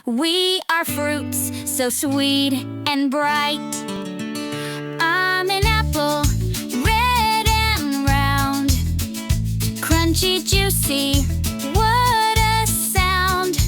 We are fruits so sweet and bright. I'm an apple, red and round, crunchy, juicy, what a sound.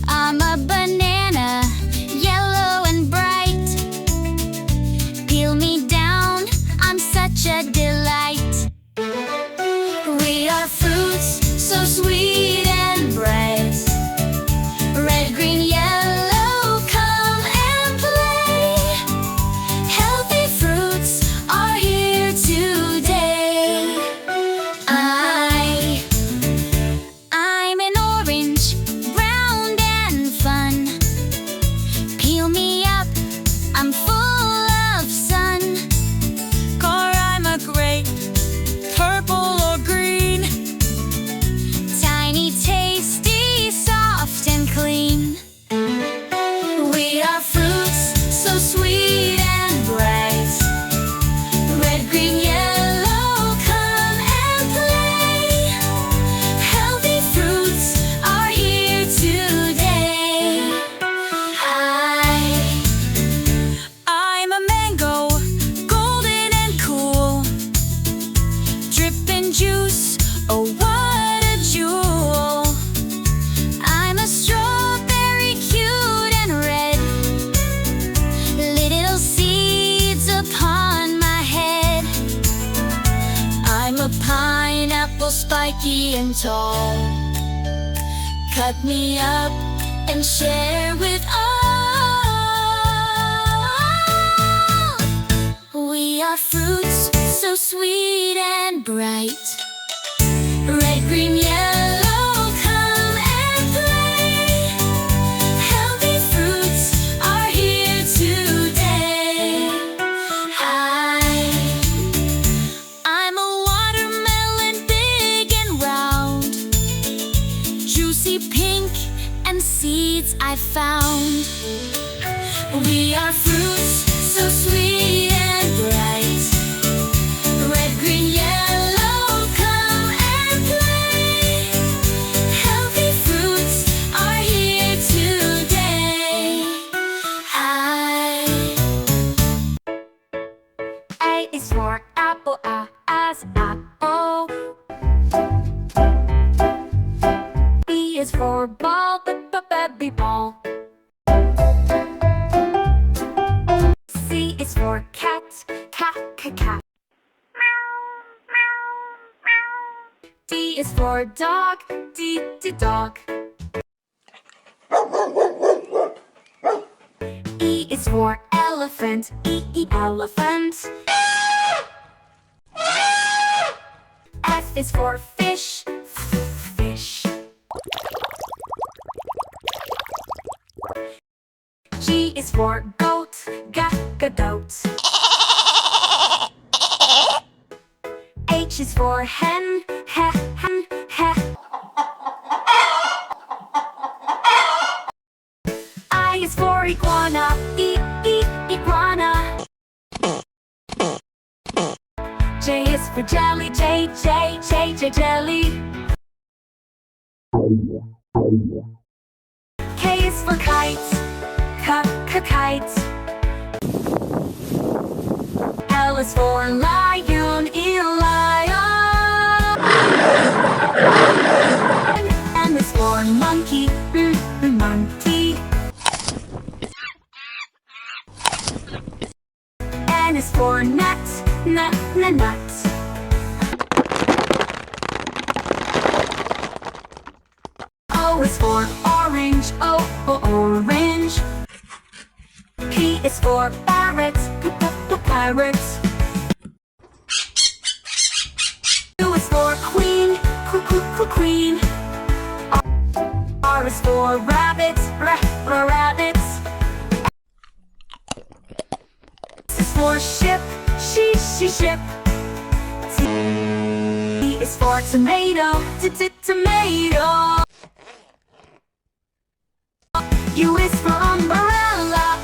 I'm a banana, yellow and bright. Peel me down, I'm such a delight. We are fruits so sweet and bright. Red, green, yellow, come and play. Healthy fruits are here today. I'm an orange, round and fun. Peel me up, I'm full of sun. Or I'm a grape, purple or green. Tiny, tasty, soft and clean. We are fruits so sweet and bright. Red, green, yellow, come and play. Healthy fruits are here today. I'm a mango, golden and cool. Dripping juice, oh what a jewel. I'm a strawberry, cute and red. Little seeds upon my head. I'm a pineapple, spiky and tall. Cut me up and share with all. We are fruits so sweet and bright. Red, green, yellow, come and play. Healthy fruits are here today. I'm a watermelon, big and round, juicy pink and seeds I found. We are fruits so sweet and bright. Red, green, yellow, come and play. Healthy fruits are here today. A is for apple, A as apple. B is for ball, baby ball. C is for cat, cat. D is for dog, D dog. E is for elephant, E elephant. F is for fish, fish. G is for goat, goat. H is for hen, hen. I is for iguana, iguana. J is for jelly, J, jelly. K is for kite, kite. L is for lion, lion. M is for monkey, monkey. N is for nut, nut. O is for orange, orange. P is for parrot, parrot. Q is for queen, queen. R is for rabbit, rabbit. S is for ship, ship. T is for tomato, tomato. U is for umbrella,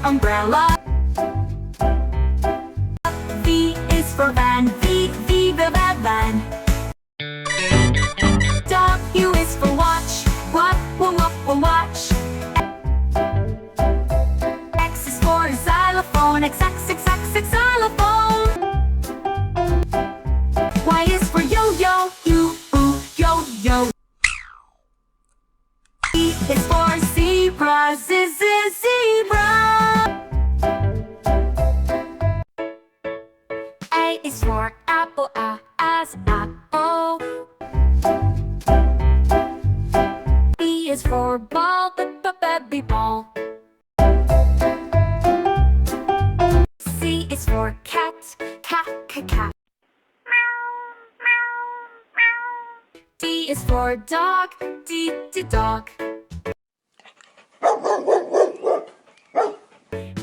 umbrella. V is for van, the van. W is for watch, watch. watch. X is for xylophone, X, xylophone. Y is for yo-yo, yo-yo. Z is for zebra, zebra. A is for apple, as apple. B is for ball, baby ball. C is for cat, cat. D is for dog, dog.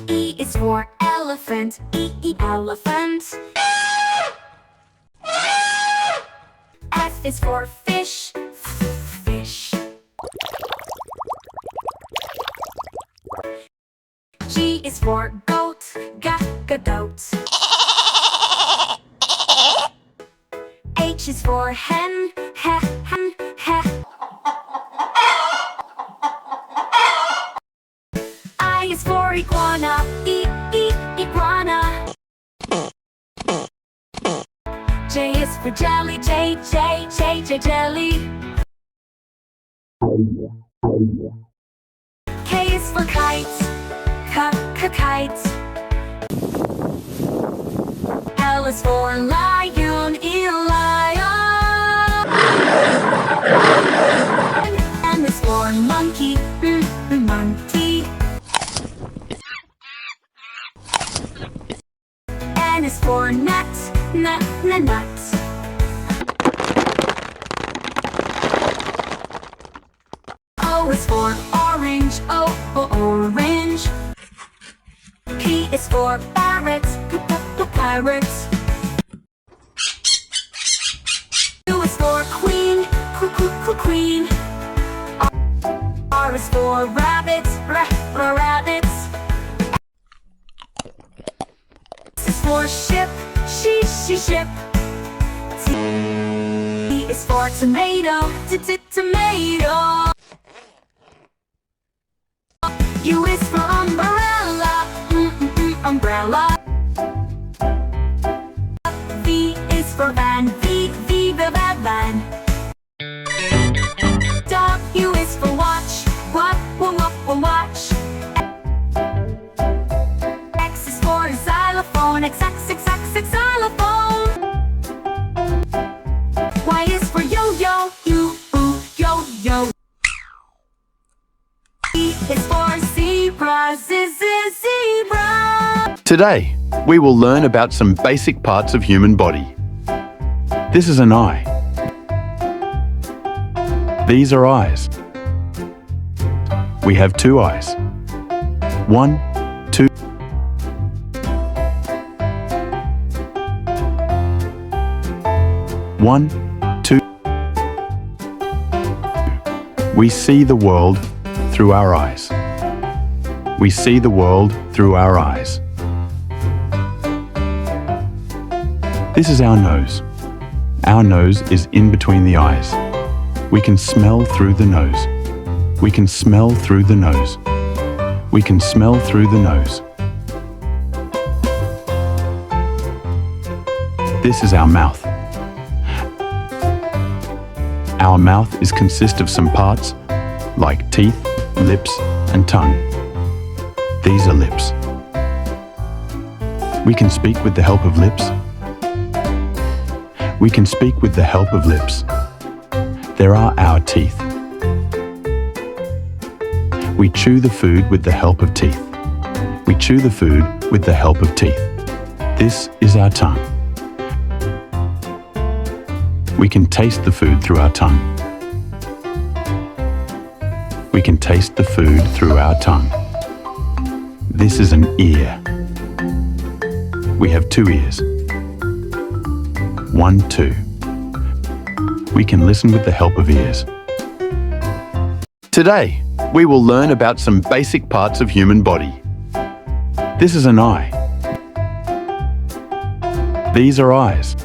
E is for elephant, elephant. F is for fish, fish. G is for goat, goat. H is for hen, hen. I is for iguana, iguana. J is for jelly, jelly. K is for kite, kite. L is for lion, lion. M is for monkey, monkey. N is for nut, nut. O is for orange, orange. P is for parrot, parrot. Q is for queen, queen. R is for rabbit, rabbit. S is for ship, ship. T is for tomato, tomato. U is for umbrella, umbrella. V is for van, the van. W is for watch, watch. X is for xylophone, X, xylophone. Y is for yo-yo, yo. Z is for zebra, zebra. Today, we will learn about some basic parts of human body. This is an eye. These are eyes. We have two eyes. 1, 2. One, two. We see the world through our eyes. We see the world through our eyes. This is our nose. Our nose is in between the eyes. We can smell through the nose. We can smell through the nose. We can smell through the nose. This is our mouth. Our mouth consists of some parts like teeth, lips, and tongue. These are lips. We can speak with the help of lips. We can speak with the help of lips. There are our teeth. We chew the food with the help of teeth. We chew the food with the help of teeth. This is our tongue. We can taste the food through our tongue. We can taste the food through our tongue. This is an ear. We have two ears. 1, 2. We can listen with the help of ears. Today, we will learn about some basic parts of human body. This is an eye. These are eyes.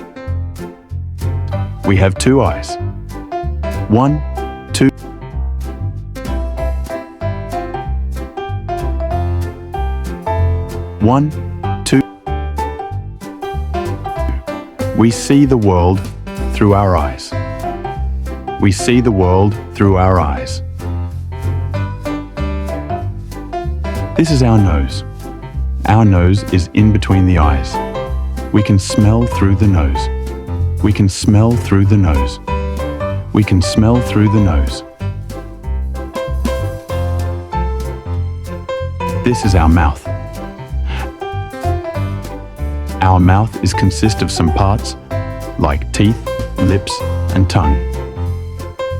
We have two eyes. 1, 2. 1, 2. We see the world through our eyes. We see the world through our eyes. This is our nose. Our nose is in between the eyes. We can smell through the nose. We can smell through the nose. We can smell through the nose. This is our mouth. Our mouth consists of some parts like teeth, lips, and tongue.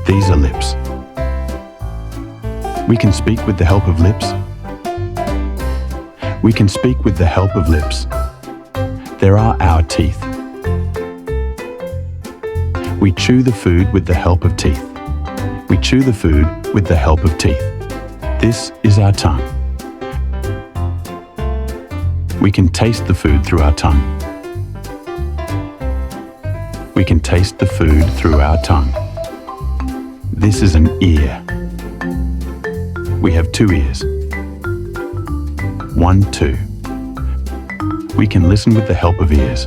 These are lips. We can speak with the help of lips. We can speak with the help of lips. There are our teeth. We chew the food with the help of teeth. We chew the food with the help of teeth. This is our tongue. We can taste the food through our tongue. We can taste the food through our tongue. This is an ear. We have 2 ears. 1, 2. We can listen with the help of ears.